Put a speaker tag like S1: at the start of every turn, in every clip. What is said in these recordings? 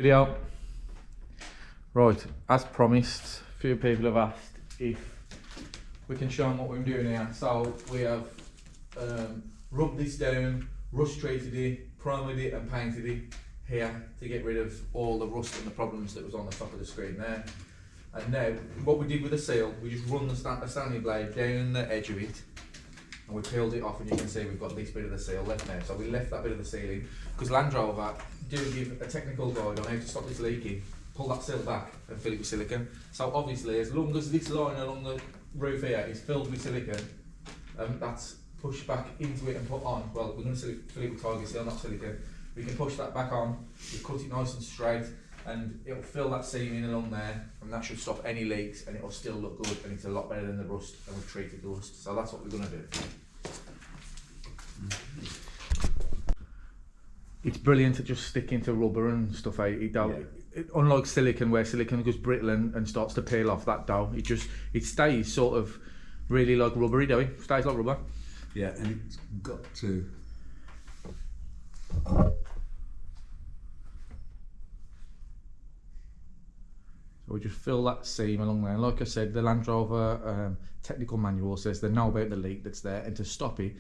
S1: Video. Right, as promised, a few people have asked if we can show them what we're doing here. So we have rubbed this down, rust treated it, primed it and painted it here to get rid of all the rust and the problems that was on the top of the screen there. And now, what we did with the seal, we just run the Stanley blade down the edge of it and we peeled it off, and you can see we've got this bit of the seal left now. So we left that bit of the seal in, because Land Rover do give a technical guide on how to stop this leaking. Pull that seal back and fill it with silicone. So obviously, as long as this line along the roof here is filled with silicone, that's pushed back into it and put on. Well, we're going to fill it with Tiger Seal, not silicone. We can push that back on, we cut it nice and straight, and it'll fill that seam in along there, and that should stop any leaks, and it'll still look good, and it's a lot better than the rust, and we've treated the rust. So that's what we're going to do. It's brilliant at just sticking to rubber and stuff. Unlike silicone, where silicone goes brittle and starts to peel off that dough, it stays sort of really like rubbery dough. It stays like rubber.
S2: Yeah, and it's got to.
S1: So we just fill that seam along there. And like I said, the Land Rover technical manual says they know about the leak that's there, and to stop it,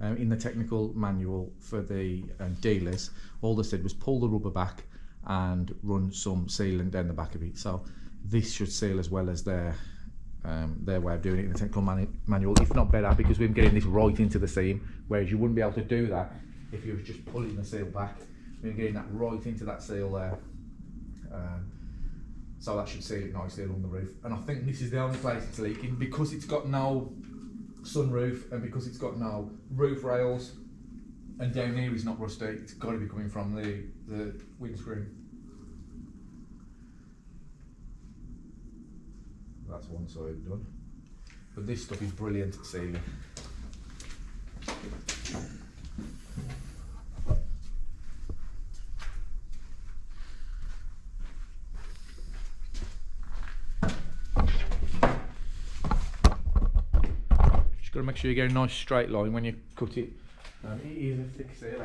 S1: in the technical manual for the dealers, all they said was pull the rubber back and run some sealant down the back of it. So this should seal as well as their way of doing it in the technical manual, if not better, because we're getting this right into the seam, whereas you wouldn't be able to do that if you were just pulling the seal back. We're getting that right into that seal there. So that should seal it nicely along the roof. And I think this is the only place it's leaking, because it's got no sunroof and because it's got no roof rails, and down here is not rusty. It's got to be coming from the windscreen. That's one side done, but this stuff is brilliant at sealing. Got to make sure you get a nice straight line when you cut it. It is a thick seal,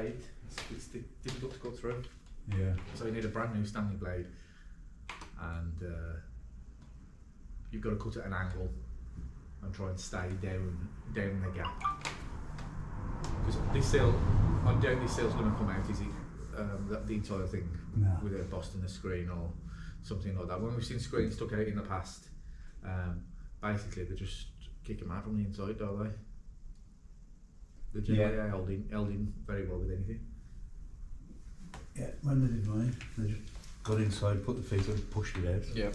S1: it's difficult to cut through.
S2: Yeah.
S1: So you need a brand new Stanley blade, and you've got to cut at an angle and try and stay down the gap. Because this seal, I doubt this seal's going to come out, is it? The entire thing,
S2: no.
S1: With it busting the screen or something like that. When we've seen screens stuck out in the past, basically they just kick them out from the inside, don't they? The generally held in very well with anything.
S2: Yeah, when they did mine, they just got inside, put the feet on, pushed it out.
S1: Yeah.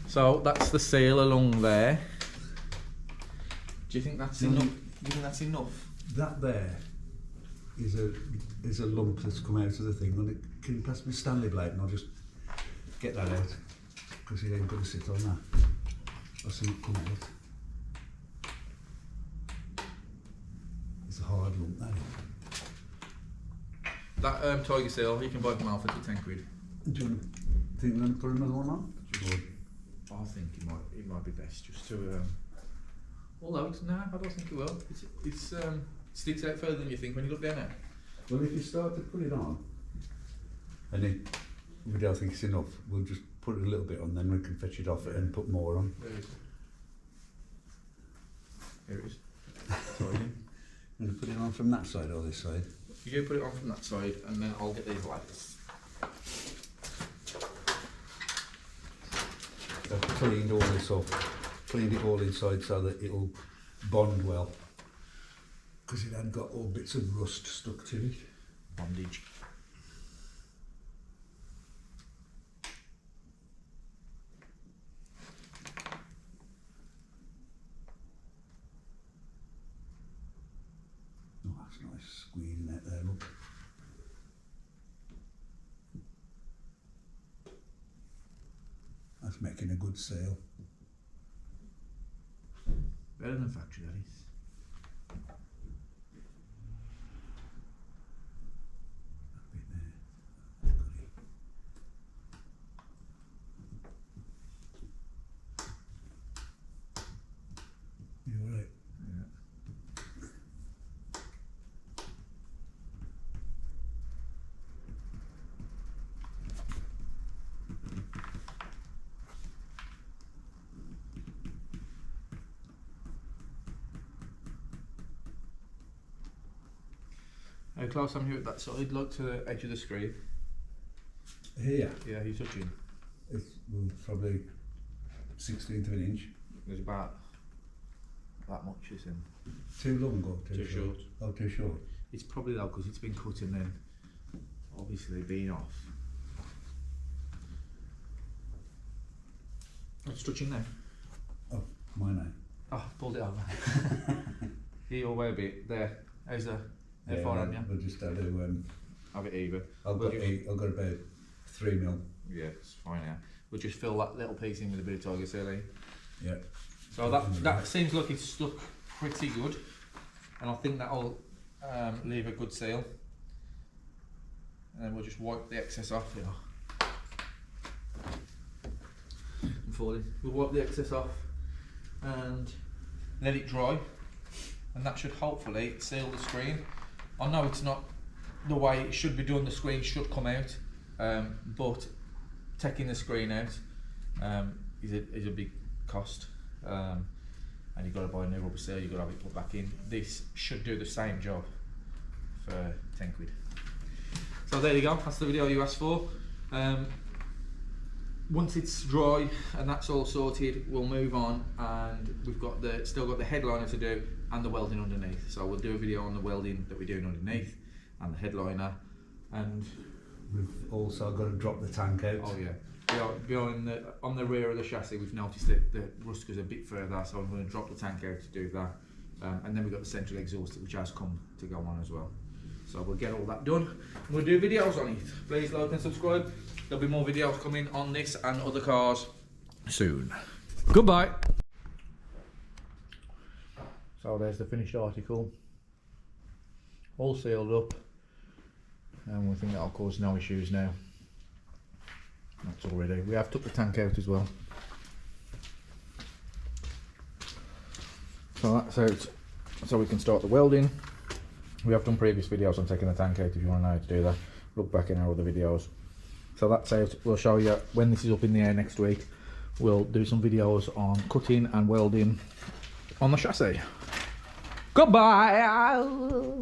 S1: So that's the seal along there. Do you think that's enough? Do you think that's enough?
S2: That there is a lump that's come out of the thing. Can you pass me Stanley blade and I'll just get that out, because he ain't going to sit on that. I'll see it come out. It's a hard lump, that is.
S1: That Tiger Seal, you can buy them off for £10.
S2: Do you think we're going to put another one on?
S1: I think it might be best just to. Although it's I don't think it will. It sticks out further than you think when you look down it.
S2: Well, if you start to put it on, and we don't think it's enough, we'll just put it a little bit on, then we can fetch it off it and put more on.
S1: There it is. Here it is. Sorry.
S2: I'm going to put it on from that side or this side.
S1: You go put it on from that side, and then I'll get these lights.
S2: I've cleaned all this up, cleaned it all inside so that it'll bond well, because it had got all bits of rust stuck to it.
S1: Bondage.
S2: Oh, that's nice, squeezing out there, look. That's making a good seal.
S1: Better than factory, that is.
S2: That bit there. That's got it. You alright?
S1: Yeah. How close am you at that side, like to the edge of the screen?
S2: Here,
S1: Yeah, you're touching.
S2: it's probably 16th of an inch.
S1: There's about that much, isn't it?
S2: Too long or too,
S1: Too short.
S2: Oh, too short.
S1: It's probably though because it's been cut and then obviously been off. It's touching now.
S2: Oh, my name.
S1: Oh, pulled it over. Here you're way a bit. There. How's the how far on you?
S2: We'll just have to.
S1: Have it even.
S2: I've got about 3 mil.
S1: Yeah, it's fine now. We'll just fill that little piece in with a bit of tiger sealant.
S2: Yeah.
S1: So that seems like it's stuck pretty good, and I think that'll leave a good seal. And then we'll just wipe the excess off. You know. I'm falling. We'll wipe the excess off and let it dry, and that should hopefully seal the screen. I know it's not the way it should be done. The screen should come out, but taking the screen out is a big cost, and you've got to buy a new rubber seal. You've got to have it put back in. This should do the same job for 10 quid. So there you go. That's the video you asked for. Once it's dry and that's all sorted, we'll move on, and we've got still got the headliner to do and the welding underneath. So we'll do a video on the welding that we're doing underneath and the headliner, and
S2: we've also got to drop the tank out.
S1: Oh yeah, behind on the rear of the chassis, we've noticed that the rust goes a bit further, so I'm going to drop the tank out to do that. And then we've got the central exhaust which has come to go on as well. So we'll get all that done. We'll do videos on it. Please like and subscribe. There'll be more videos coming on this and other cars soon. Goodbye. So there's the finished article. All sealed up. And we think that'll cause no issues now. That's all ready. We have took the tank out as well. So that's out. So we can start the welding. We have done previous videos on taking the tank out. If you want to know how to do that, look back in our other videos. So that's out. We'll show you when this is up in the air next week. We'll do some videos on cutting and welding on the chassis. Goodbye.